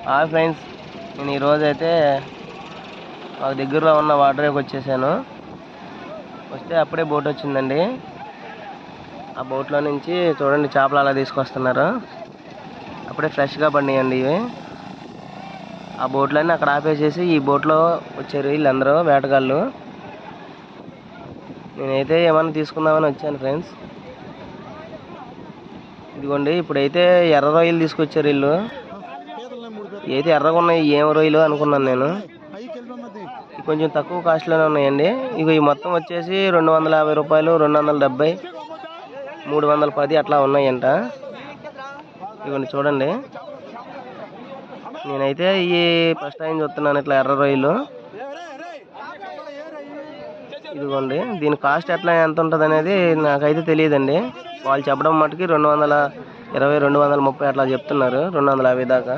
Hi friends, నేను ఈరోజు అయితే మాకు దగ్గరలో ఉన్న వాటర్కి వచ్చేసాను. వస్తే అప్పుడే బోట్ వచ్చిందండి. ఆ బోట్లో నుంచి చూడండి చేపలు అలా తీసుకొస్తున్నారు. అప్పుడే ఫ్రెష్గా పడినాయండి ఇవి. ఆ బోట్లన్నీ అక్కడ ఆపేసేసి ఈ బోట్లో వచ్చారు వీళ్ళందరూ వేటగాళ్ళు. నేనైతే ఏమన్నా తీసుకుందామని వచ్చాను ఫ్రెండ్స్. ఇదిగోండి, ఇప్పుడైతే ఎర్ర రొయ్యలు తీసుకొచ్చారు వీళ్ళు. అయితే ఎర్రగా ఉన్నాయి, ఏం రొయ్యలు అనుకున్నాను నేను. కొంచెం తక్కువ కాస్ట్లోనే ఉన్నాయండి. ఇక ఈ మొత్తం వచ్చేసి 250 రూపాయలు, 270, 310 అట్లా ఉన్నాయంట. ఇవన్నీ చూడండి, నేనైతే ఈ ఫస్ట్ టైం చూస్తున్నాను ఇట్లా ఎర్ర రొయ్యలు. ఇదిగోండి, దీని కాస్ట్ ఎట్లా ఎంత ఉంటుంది అనేది నాకైతే తెలియదండి. వాళ్ళు చెప్పడం మటుకి 220, 230 అట్లా చెప్తున్నారు, 250 దాకా.